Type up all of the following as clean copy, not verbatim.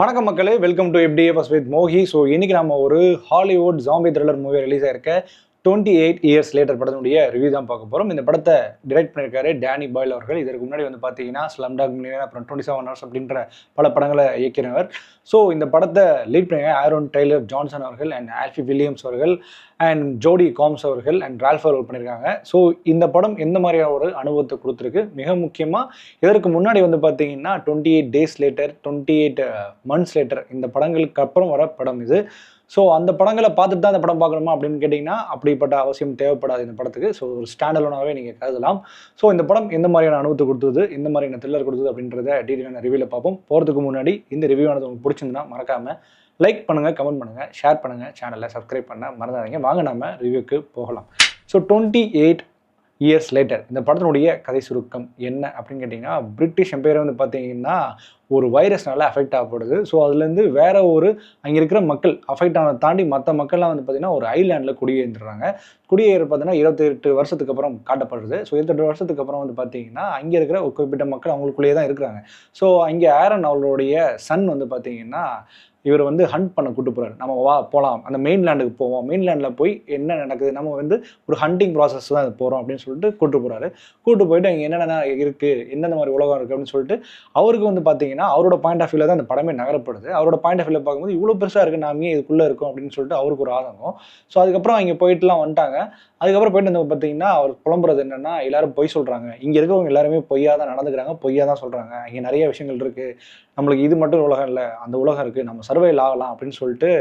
வணக்கம் மக்களே, welcome to FDFS with Mohi. So இன்னைக்கு நம்ம ஒரு Hollywood zombie thriller movie release ஆயிருக்க 28 இயர்ஸ் லேட்டர் படத்தினுடைய ரிவ்யூ தான் பார்க்க போகிறோம். இந்த படத்தை டிரெக்ட் பண்ணியிருக்காரு டேனி பாயில் அவர்கள். இதற்கு முன்னாடி வந்து பார்த்தீங்கன்னா ஸ்லம்டாக் மில்லியனர், அப்புறம் 27 ஹவர்ஸ் அப்படின்ற பல படங்களை இயக்கினவர். ஸோ இந்த படத்தை லீட் பண்ணியிருக்க ஆரோன் டெய்லர் ஜான்சன் அவர்கள் அண்ட் ஆல்ஃபி வில்லியம்ஸ் அவர்கள் அண்ட் ஜோடி காம்ஸ் அவர்கள் அண்ட் ரால்ஃப் அவர்கள் பண்ணியிருக்காங்க. ஸோ இந்த படம் எந்த மாதிரியான ஒரு அனுபவத்தை கொடுத்துருக்கு, மிக முக்கியமாக இதற்கு முன்னாடி வந்து பார்த்தீங்கன்னா 28 டேஸ் லேட்டர், 28 மந்த்ஸ் லேட்டர் இந்த படங்களுக்கு அப்புறம் வர படம் இது. ஸோ அந்த படங்களை பார்த்துட்டு தான் அந்த படம் பார்க்கணுமா அப்படின்னு கேட்டிங்கன்னா அப்படிப்பட்ட அவசியம் தேவைப்படாது இந்த படத்துக்கு. ஸோ ஒரு ஸ்டாண்டலோனாகவே நீங்கள் கருதலாம். ஸோ இந்த படம் எந்த மாதிரியான அனுபவத்தை கொடுத்தது, எந்த மாதிரியான த்ரில்லர் கொடுத்தது அப்படின்றத டீட்டெயிலான ரிவ்யூவில் பார்ப்போம். போகிறதுக்கு முன்னாடி இந்த ரிவ்யூவானது உங்களுக்கு பிடிச்சிருந்தா மறக்காமல் லைக் பண்ணுங்கள், கமெண்ட் பண்ணுங்கள், ஷேர் பண்ணுங்கள், சேனலை சப்ஸ்கிரைப் பண்ண மறந்துடாதீங்க. வாங்க நம்ம ரிவ்யூக்கு போகலாம். ஸோ 28 இயர்ஸ் லேட்டர் இந்த படத்தினுடைய கதை சுருக்கம் என்ன அப்படின்னு கேட்டிங்கன்னா, பிரிட்டிஷ் எம்பையர் வந்து பார்த்தீங்கன்னா ஒரு வைரஸ்னால அஃபெக்ட் ஆகப்படுது. ஸோ அதுலேருந்து வேற ஒரு அங்கே இருக்கிற மக்கள் அஃபெக்ட் ஆனதை தாண்டி மற்ற மக்கள்லாம் வந்து பார்த்திங்கன்னா ஒரு ஐலாண்டில் குடியேறிடுறாங்க. குடியேற பார்த்தீங்கன்னா 28 வருஷத்துக்கு அப்புறம் காட்டப்படுது. ஸோ 28 வருஷத்துக்கு அப்புறம் வந்து பார்த்தீங்கன்னா அங்கே இருக்கிற ஒரு குறிப்பிட்ட மக்கள் அவங்களுக்குள்ளேயே தான் இருக்கிறாங்க. ஸோ அங்கே ஆரன் அவளுடைய சன் வந்து பார்த்தீங்கன்னா இவர் வந்து ஹண்ட் பண்ண கூட்டு போகிறாரு. நம்ம வா போகலாம், அந்த மெயின்லேண்டுக்கு போவோம், மெயின்லேண்டில் போய் என்ன நடக்குது, நம்ம வந்து ஒரு ஹண்டிங் ப்ராசஸ் தான் போகிறோம் அப்படின்னு சொல்லிட்டு கூட்டு போகிறாரு. கூட்டு போயிட்டு அங்கே என்னென்ன இருக்குது, எந்தெந்த மாதிரி உலகம் இருக்குது அப்படின்னு சொல்லிட்டு அவருக்கு வந்து பார்த்தீங்கன்னா அவரோட பாயிண்ட் ஆஃப் வியூவில் தான் அந்த படமே நகரப்படுது. அவரோட பாயிண்ட் ஆஃப் வியூவில் பார்க்கும்போது இவ்வளோ பெருசாக இருக்குது, நாமே இதுக்குள்ளே இருக்கும் அப்படின்னு சொல்லிட்டு அவருக்கு ஒரு ஆதங்கம். ஸோ அதுக்கப்புறம் அங்கே போயிட்டுலாம் வந்துட்டாங்க. அதுக்கப்புறம் போயிட்டு வந்து பார்த்தீங்கன்னா அவர் புலம்புறது என்னென்னா, எல்லாரும் பொய் சொல்கிறாங்க, இங்கே இருக்கவங்க எல்லாருமே பொய்யா தான் நடந்துக்கிறாங்க, பொய்யா தான் சொல்கிறாங்க, இங்கே நிறைய விஷயங்கள் இருக்குது, நம்மளுக்கு இது மட்டும் உலகம் இல்லை, அந்த உலகம் இருக்குது, நம்ம சர்வைவல் ஆகலாம் அப்படின்னு சொல்லிட்டு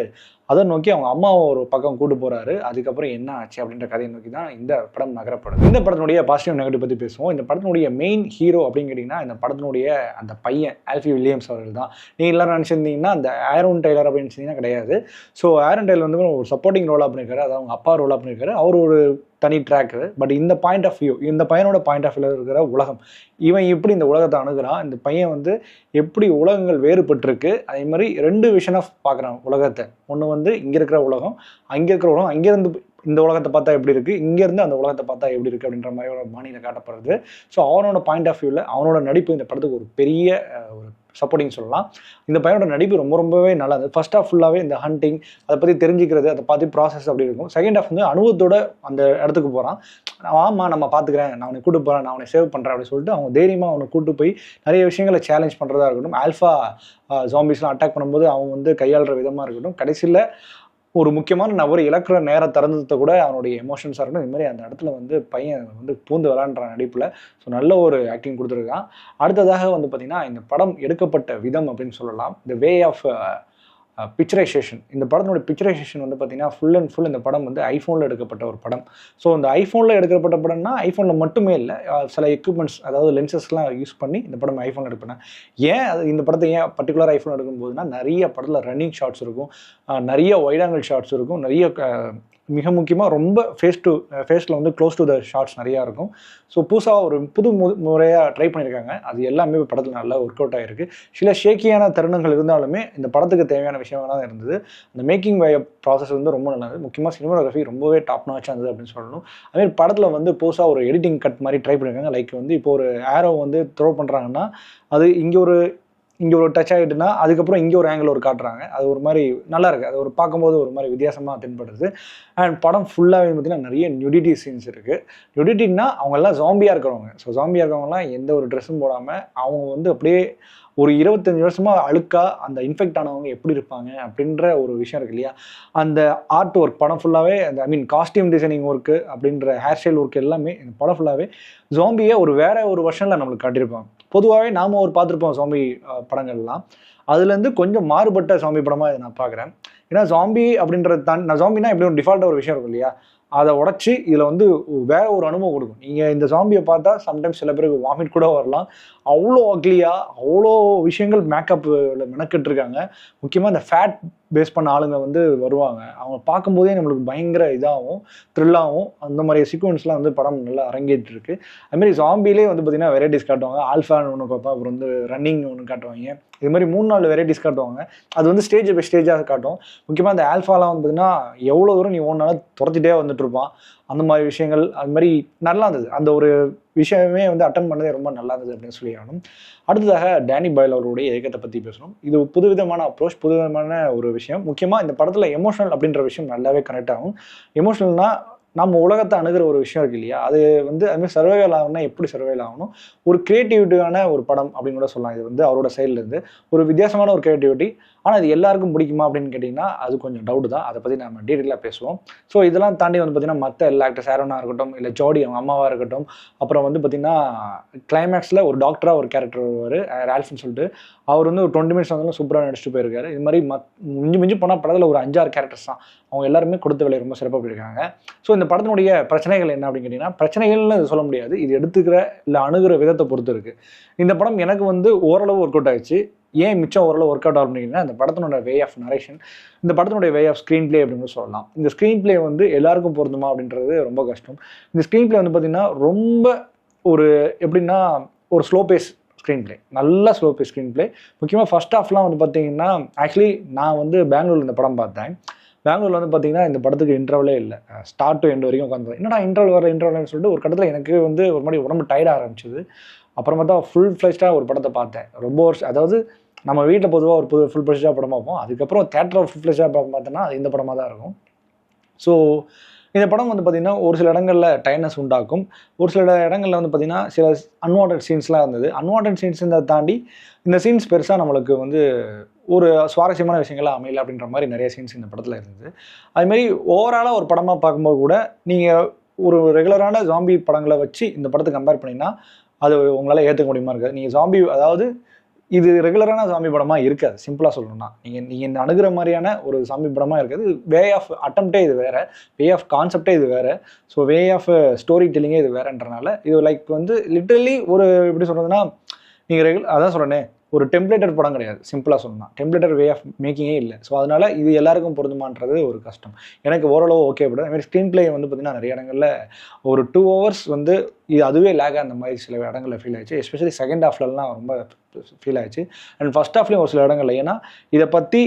அதை நோக்கி அவங்க அம்மாவை ஒரு பக்கம் கூட்டு போகிறாரு. அதுக்கப்புறம் என்ன ஆச்சு அப்படின்ற கதையை நோக்கி தான் இந்த படம் நகரப்படுது. இந்த படத்தினுடைய பாசிட்டிவ் நெகட்டிவ் பற்றி பேசுவோம். இந்த படத்தினுடைய மெயின் ஹீரோ அப்படின்னு கேட்டிங்கன்னா இந்த படத்தினுடைய அந்த பையன் ஆல்ஃபி வில்லியம்ஸ் அவர்கள் தான். நீங்கள் எல்லாரும் நினச்சிருந்தீங்கன்னா அந்த ஆரோன் டெய்லர் அப்படின்னு நினச்சிங்கன்னா கிடையாது. ஸோ ஆரோன் டெய்லர் வந்து ஒரு சப்போர்ட்டிங் ரோலாக பண்ணியிருக்காரு, அதாவது அவங்க அப்பா ரோலாக பண்ணியிருக்காரு. அவர் ஒரு தனி ட்ராக்கு. பட் இந்த பாயிண்ட் ஆஃப் வியூ, இந்த பையனோட பாயிண்ட் ஆஃப் வியூ இருக்கிற உலகம், இவன் எப்படி இந்த உலகத்தை அணுகிறான், இந்த பையன் வந்து எப்படி உலகங்கள் வேறுபட்டிருக்கு, அதே மாதிரி 2 விஷன் ஆஃப் பார்க்குறான் உலகத்தை. ஒன்று வந்து இங்கே இருக்கிற உலகம், அங்கே இருக்கிற உலகம், அங்கேருந்து இந்த உலகத்தை பார்த்தா எப்படி இருக்குது, இங்கேருந்து அந்த உலகத்தை பார்த்தா எப்படி இருக்குது அப்படின்ற மாதிரி ஒரு பாணியில் காட்டப்படுறது. ஸோ அவனோட பாயிண்ட் ஆஃப் வியூவில் அவனோட நடிப்பு இந்த படத்துக்கு ஒரு பெரிய ஒரு சப்போர்ட்டிங் சொல்லலாம். இந்த பையனோட நடிப்பு ரொம்பவே நல்லா இருந்தது. ஃபர்ஸ்ட் ஆஃப் ஃபுல்லாகவே இந்த ஹண்டிங், அதை பற்றி தெரிஞ்சுக்கிறது, அதை பார்த்து ப்ராசஸ் அப்படி இருக்கும். செகண்ட் ஆஃப் வந்து அனுபவத்தோட அந்த இடத்துக்கு போகிறான். ஆமாம் நான் பார்த்துக்கிறேன், நான் அவனை கூட்டு போகிறேன், நான் அவனை சேவ் பண்ணுறேன் அப்படின்னு சொல்லிட்டு அவங்க தைரியமாக அவனை கூட்டு போய் நிறைய விஷயங்களை சேலஞ்ச் பண்ணுறதா இருக்கட்டும், ஆல்ஃபா ஜாம்பிஸ்லாம் அட்டாக் பண்ணும்போது அவங்க வந்து கையாளுற விதமாக இருக்கட்டும், கடைசியில் ஒரு முக்கியமான நபர் இழக்கிற நேரம் திறந்ததை கூட அவனுடைய எமோஷன்ஸாக இருக்கட்டும், இது மாதிரி அந்த இடத்துல வந்து பையன் வந்து பூந்து விளாண்டுற நடிப்பில் ஸோ நல்ல ஒரு ஆக்டிங் கொடுத்துருக்கான். அடுத்ததாக வந்து பார்த்திங்கன்னா இந்த படம் எடுக்கப்பட்ட விதம் அப்படின்னு சொல்லலாம், இந்த வே ஆஃப் பிக்சரைசேஷன். இந்த படத்தினுடைய பிக்சரைசேஷன் வந்து பார்த்திங்கன்னா ஃபுல் அண்ட் ஃபுல் இந்த படம் வந்து ஐஃபோனில் எடுக்கப்பட்ட ஒரு படம். ஸோ இந்த ஐஃபோனில் எடுக்கப்பட்ட படம்னா ஐஃபோனில் மட்டுமே இல்லை, சில எக்யூப்மெண்ட்ஸ் அதாவது லென்சஸ்லாம் யூஸ் பண்ணி இந்த படம் ஐஃபோனில் எடுப்பேன். ஏன் அது இந்த படத்தை ஏன் பர்டிகுலர் ஐஃபோன் எடுக்கும்போதுனா, நிறைய படத்தில் ரன்னிங் ஷாட்ஸ் இருக்கும், நிறைய வைட் ஆங்கிள் ஷாட்ஸ் இருக்கும், நிறைய மிக முக்கியமாக ரொம்ப ஃபேஸில் வந்து க்ளோஸ் டு த ஷார்ட்ஸ் நிறையா இருக்கும். ஸோ புதுசாக ஒரு புது முறையாக ட்ரை பண்ணியிருக்காங்க. அது எல்லாமே படத்தில் நல்லா ஒர்க் அவுட் ஆகிருக்கு. சில ஷேக்கியான தருணங்கள் இருந்தாலுமே இந்த படத்துக்கு தேவையான விஷயமாக தான் இருந்தது. அந்த மேக்கிங் பை ப்ராசஸ் வந்து ரொம்ப நல்லது. முக்கியமாக சினிமாகிராஃபி ரொம்பவே டாப் நாச்சாக இருந்தது அப்படின்னு சொல்லணும். அதுமாதிரி படத்தில் வந்து புதுசாக ஒரு எடிட்டிங் கட் மாதிரி ட்ரை பண்ணியிருக்காங்க. லைக் வந்து இப்போ ஒரு ஆரோ வந்து த்ரோ பண்ணுறாங்கன்னா அது இங்கே ஒரு டச் ஆகிட்டுனா அதுக்கப்புறம் இங்கே ஒரு ஆங்கிள் ஒரு காட்டுறாங்க. அது ஒரு மாதிரி நல்லா இருக்குது. அது ஒரு பார்க்கும்போது ஒரு மாதிரி வித்தியாசமாக தென்படுது. அண்ட் படம் ஃபுல்லாகவே பார்த்திங்கன்னா நிறைய நியூடிட்டி சீன்ஸ் இருக்குது. நியூடிட்டின்னா அவங்கெல்லாம் ஜாம்பியாக இருக்கிறவங்க. ஸோ ஜாம்பியாக இருக்கிறவங்கலாம் எந்த ஒரு ட்ரெஸ்ஸும் போடாமல் அவங்க வந்து அப்படியே ஒரு 25 வருஷமாக அழுக்காக அந்த இன்ஃபெக்ட் ஆனவங்க எப்படி இருப்பாங்க அப்படின்ற ஒரு விஷயம் இருக்குது இல்லையா. அந்த ஆர்ட் ஒர்க் படம் ஃபுல்லாகவே அந்த காஸ்டியூம் டிசைனிங் ஒர்க்கு அப்படின்ற ஹேர் ஸ்டைல் ஒர்க் எல்லாமே இந்த படம் ஃபுல்லாகவே ஜாம்பியை வேற ஒரு வருஷனில் நம்மளுக்கு காட்டியிருப்பாங்க. பொதுவாகவே நாம் பார்த்துருப்போம் ஜாம்பி படங்கள்லாம், அதுலேருந்து கொஞ்சம் மாறுபட்ட ஜாம்பி படமாக இதை நான் பார்க்குறேன். ஏன்னா ஜாம்பி அப்படின்றது நான் ஜாம்பினா எப்படி ஒரு டிஃபால்ட்டாக ஒரு விஷயம் இருக்கும் இல்லையா, அதை உடச்சி இதில் வந்து வேற ஒரு அனுபவம் கொடுக்கும். நீங்கள் இந்த ஜாம்பியை பார்த்தா சம்டைம்ஸ் சில பேருக்கு வாமிட் கூட வரலாம். அவ்வளோ அக்லியாக அவ்வளோ விஷயங்கள் மேக்கப்பில் மெனக்கிட்டு இருக்காங்க. முக்கியமாக இந்த ஃபேட் பேஸ் பண்ண ஆளுங்க வந்து வருவாங்க. அவங்க பார்க்கும்போதே நம்மளுக்கு பயங்கர இதாகவும் த்ரில்லாகவும் அந்த மாதிரி சீக்வன்ஸ்லாம் வந்து படம் நல்லா அரங்கேற்று இருக்கு. அதுமாதிரி ஜாம்பிலே வந்து பார்த்திங்கன்னா வெரைட்டிஸ் காட்டுவாங்க. ஆல்ஃபான்னு ஒன்று பார்ப்பா, அப்புறம் வந்து ரன்னிங் ஒன்று காட்டுவாங்க. இது மாதிரி 3-4 வெரைட்டிஸ் காட்டுவாங்க. அது வந்து ஸ்டேஜ் பை ஸ்டேஜாக காட்டும். முக்கியமாக அந்த ஆல்ஃபாலாம் வந்து பார்த்திங்கன்னா எவ்வளோ தூரம் நீ ஓடினாலும் துரத்திட்டே வந்துட்டு இருப்பான். அந்த மாதிரி விஷயங்கள் அது மாதிரி நல்லா இருந்தது. அந்த ஒரு விஷயமே வந்து அட்டன் பண்ணதே ரொம்ப நல்லா இருந்தது அப்படின்னு சொல்லி ஆகணும். அடுத்ததாக டேனி பாயில் அவருடைய இயக்கத்தை பற்றி பேசணும். இது புதுவிதமான அப்ரோச், புதுவிதமான ஒரு விஷயம். முக்கியமாக இந்த படத்தில் எமோஷனல் அப்படின்ற விஷயம் நல்லாவே கனெக்ட் ஆகும். எமோஷனல்னா நம்ம உலகத்தை அணுகிற ஒரு விஷயம் இருக்கு இல்லையா, அது வந்து அதுமாதிரி சர்வைவல் ஆகணும்னா எப்படி சர்வைவல் ஆகணும், ஒரு கிரியேட்டிவிட்டியான ஒரு படம் அப்படின்னு கூட சொல்லலாம். இது வந்து அவரோட சைட்லேருந்து ஒரு வித்தியாசமான ஒரு கிரியேட்டிவிட்டி. ஆனால் இது எல்லாருக்கும் பிடிக்குமா அப்படின்னு கேட்டிங்கன்னா அது கொஞ்சம் டவுட் தான். அதை பற்றி நம்ம டீட்டெயிலாக பேசுவோம். ஸோ இதெல்லாம் தாண்டி வந்து பார்த்திங்கன்னா மற்ற எல்லா ஆக்டர்ஸ் ஆரோனாக இருக்கட்டும், இல்லை ஜோடி அவங்க அம்மாவாக இருக்கட்டும், அப்புறம் வந்து பார்த்திங்கன்னா கிளைமேக்ஸில் ஒரு டாக்டராக ஒரு கேரக்டர் வருவார் ரால்ஃப்னு சொல்லிட்டு. அவர் வந்து ஒரு 20 மினிட்ஸ் வந்தாலும் சூப்பராக நடிச்சுட்டு போயிருக்காரு. இது மாதிரி மிஞ்சி மிஞ்சி போனால் படத்தில் ஒரு 5-6 கேரக்டர்ஸ் தான். அவங்க எல்லாருமே கொடுத்த வேலையை ரொம்ப சிறப்பாக போயிருக்காங்க. ஸோ இந்த படத்தினுடைய பிரச்சனைகள் என்ன அப்படின்னு கேட்டிங்கன்னா, பிரச்சனைகள்னு சொல்ல முடியாது, இது எடுத்துக்கிற இல்லை அணுகிற விதத்தை பொறுத்து இருக்குது. இந்த படம் எனக்கு வந்து ஓரளவு ஒர்க் அவுட் ஆகிடுச்சு. ஏன் மிச்சம் ஓரளவு ஒர்க் அவுட் ஆகும் அப்படின்னா, இந்த படத்தினோட வே ஆஃப் நரேஷன், இந்த படத்தினுடைய வே ஆஃப் ஸ்க்ரீன் பிளே அப்படின்னு சொல்லலாம். இந்த ஸ்க்ரீன் பிளே வந்து எல்லாருக்கும் பொருந்துமா அப்படின்றது ரொம்ப கஷ்டம். இந்த ஸ்க்ரீன் பிளே வந்து பார்த்திங்கன்னா ரொம்ப ஒரு எப்படின்னா ஒரு ஸ்லோ பேஸ் ஸ்க்ரீன் பிளே, நல்ல ஸ்லோ பேஸ் ஸ்க்ரீன் பிளே. முக்கியமாக ஃபர்ஸ்ட் ஹாஃப்லாம் வந்து பார்த்திங்கன்னா, ஆக்சுவலி நான் வந்து பெங்களூரில் இந்த படம் பார்த்தேன். பெங்களூரில் வந்து பார்த்திங்கன்னா இந்த படத்துக்கு இன்டர்வலே இல்லை. ஸ்டார்ட் டு எண்ட் வரைக்கும் உட்காந்து என்னடா இன்டர்வல்னு சொல்லிட்டு ஒரு கட்டத்தில் எனக்கு வந்து ஒரு மாதிரி உடம்பு டயர்ட் ஆரம்பிச்சிது. அப்புறமா தான் ஃபுல் ஃப்ளெஷ்டாக ஒரு படத்தை பார்த்தேன். ரொம்ப வருஷம், அதாவது நம்ம வீட்டில் பொதுவாக ஒரு ஃபுல் ஃப்ளெஷ்டாக படம் பார்ப்போம். அதுக்கப்புறம் தேட்டரில் ஃபுல் ஃப்ளெஷ்டாக பார்த்தோன்னா அது இந்த படமாக தான் இருக்கும். ஸோ இந்த படம் வந்து பார்த்திங்கன்னா ஒரு சில இடங்களில் டயர்னஸ் உண்டாக்கும். ஒரு சில இடங்களில் வந்து பார்த்திங்கன்னா சில அன்வான்டட் சீன்ஸ்லாம் இருந்தது. அன்வான்டட் சீன்ஸை தாண்டி இந்த சீன்ஸ் பெருசாக நம்மளுக்கு வந்து ஒரு சுவாரஸ்யமான விஷயங்கள்லாம் அமையல அப்படின்ற மாதிரி நிறைய சீன்ஸ் இந்த படத்தில் இருந்தது. அதுமாரி ஓவராலாக ஒரு படமாக பார்க்கும்போது கூட நீங்கள் ஒரு ரெகுலரான ஜாம்பி படங்களை வச்சு இந்த படத்தை கம்பேர் பண்ணிங்கன்னா அது உங்களால் ஏற்றுக்க முடியுமா இருக்காது. நீங்கள் ஜாம்பி, அதாவது இது ரெகுலரான ஜாம்பி படமாக இருக்காது. சிம்பிளாக சொல்லணும்னா நீங்கள் இந்த அணுகிற மாதிரியான ஒரு ஜாம்பி படமாக இருக்காது. வே ஆஃப் அட்டம்ப்டே இது வேறு, வே ஆஃப் கான்செப்டே இது வேறு, ஸோ வே ஆஃப் ஸ்டோரி டெல்லிங்கே இது வேறுன்றனால இது லைக் வந்து லிட்டரலி ஒரு எப்படி சொல்கிறதுனா, நீங்கள் அதான் சொல்கிறேனே, ஒரு டெம்ப்ளேட்டர் படம் கிடையாது. சிம்பிளாக சொல்லணும், டெம்ப்ளேட்டர் வே ஆஃப் மேக்கிங்கே இல்லை. ஸோ அதனால் இது எல்லாருக்கும் பொருந்துமான்றது ஒரு கஷ்டம். எனக்கு ஓரளவு ஓகே படும். அதுமாதிரி ஸ்க்ரீன் பிளே வந்து பார்த்திங்கன்னா நிறைய இடங்களில் ஒரு 2 hours வந்து இது அதுவே லேக் அந்த மாதிரி சில இடங்களில் ஃபீல் ஆயிடுச்சு. எஸ்பெஷலி செகண்ட் ஹாஃப்லலாம் ரொம்ப ஃபீல் ஆயிடுச்சு. அண்ட் ஃபர்ஸ்ட் ஹாஃப்லேயும் ஒரு சில இடங்களில். ஏன்னா இதை பற்றி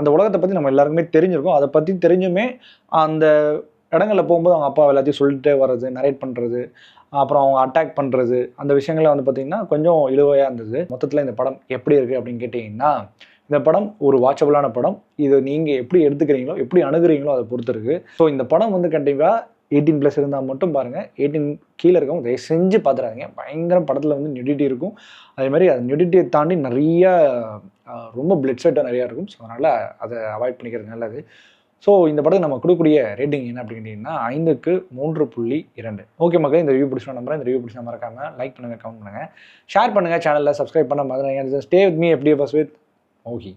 அந்த உலகத்தை பற்றி நம்ம எல்லாருக்குமே தெரிஞ்சிருக்கோம். அதை பற்றி தெரிஞ்சுமே அந்த இடங்களில் போகும்போது அவங்க அப்பா எல்லாத்தையும் சொல்லிட்டே வர்றது, நரேட் பண்ணுறது, அப்புறம் அவங்க அட்டாக் பண்ணுறது, அந்த விஷயங்கள்லாம் வந்து பார்த்திங்கன்னா கொஞ்சம் இழுவையாக இருந்தது. மொத்தத்தில் இந்த படம் எப்படி இருக்குது அப்படின்னு கேட்டிங்கன்னா, இந்த படம் ஒரு வாட்சபிளான படம். இது நீங்கள் எப்படி எடுத்துக்கிறீங்களோ, எப்படி அணுகுறீங்களோ அதை பொறுத்து இருக்குது. ஸோ இந்த படம் வந்து கண்டிப்பாக 18+ இருந்தால் மட்டும் பாருங்கள். 18 கீழே இருக்கவங்க தயவு செஞ்சு பார்த்துறாதீங்க. பயங்கரம் படத்தில் வந்து நியூடிட்டி இருக்கும். அதேமாதிரி அது நியூடிட்டியை தாண்டி நிறையா ரொம்ப பிளட் ஸ்வெட்டாக நிறையா இருக்கும். ஸோ அதனால் அதை அவாய்ட் பண்ணிக்கிறது நல்லது. ஸோ இந்த படத்துக்கு நம்ம கொடுக்கக்கூடிய ரேட்டிங் என்ன அப்படின்னு கேட்டிங்கன்னா 5க்கு 3.2. ஓகே மக்களே, இந்த ரிவ்யூ பிடிச்ச நம்புறேன். இந்த ரிவ்யூ பிடிச்ச மறக்காமல் லைக் பண்ணுங்கள், கமெண்ட் பண்ணுங்கள், ஷேர் பண்ணுங்கள், சேனலில் சப்ஸ்கிரைப் பண்ண மாதிரி stay with me FDFS with மோகி.